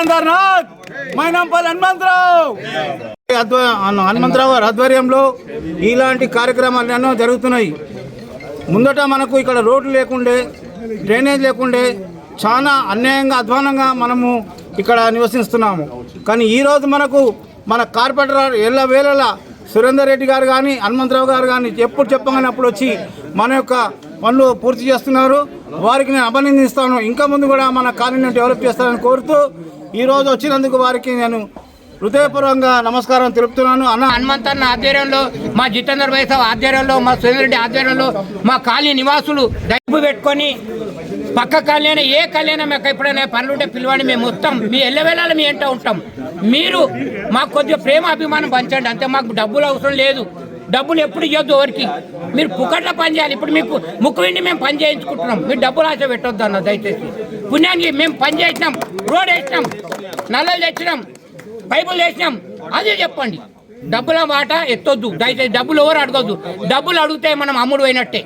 పురంధర్నాథ్ మైనంపల్లి హనుమంతరావు గారి ఆధ్వర్యంలో ఇలాంటి కార్యక్రమాలు ఎన్నో జరుగుతున్నాయి. ముందట మనకు ఇక్కడ రోడ్లు లేకుండే, డ్రైనేజ్ లేకుండే, చాలా అన్యాయంగా అధ్వానంగా మనము ఇక్కడ నివసిస్తున్నాము. కానీ ఈరోజు మనకు మన కార్పొరేటర్ ఎల్లవేళలా సురేందర్ రెడ్డి గారు కానీ హనుమంతరావు గారు కానీ ఎప్పుడు చెప్పగానే అప్పుడు వచ్చి మన యొక్క పనులు పూర్తి చేస్తున్నారు. వారికి నేను అభినందిస్తాను. ఇంకా ముందు కూడా మన కాలనీని డెవలప్ చేస్తారని కోరుతూ ఈరోజు వచ్చినందుకు వారికి నేను హృదయపూర్వకంగా నమస్కారం తెలుపుతున్నాను. హనుమంతన్న ఆధ్వర్యంలో, మా జితేందర్ భాయ్ సాబ్ ఆధ్వర్యంలో, మా సురేందర్ రెడ్డి ఆధ్వర్యంలో మా కాలనీ నివాసులు డబ్బు పెట్టుకొని పక్క కాలనీ ఏ కాలనీ మాకు ఎప్పుడైనా పనులుంటే పిలవండి, మేము మొత్తం మీ ఎల్లవేళలా మీ ఎంట ఉంటాం. మీరు మాకు కొద్దిగా ప్రేమ అభిమానం పంచండి అంతే. మాకు డబ్బులు అవసరం లేదు, డబ్బులు ఎప్పుడు ఇవ్వద్దు ఎవరికి. మీరు పుక్కట్లో పని చేయాలి. ఇప్పుడు మీకు ముక్కు విండి మేము పని చేయించుకుంటున్నాం, మీరు డబ్బులు ఆశ పెట్టొద్దు అన్న దయచేసి. పుణ్యానికి మేము పని చేసినాం, రోడ్ వేసినాం, నల్లలు తెచ్చినాం, పైపులు వేసినాం, అదే చెప్పండి. డబ్బుల మాట ఎత్తొద్దు దయచేసి. డబ్బులు ఎవరు అడగొద్దు. డబ్బులు అడిగితే మనం అమ్ముడు అయినట్టే.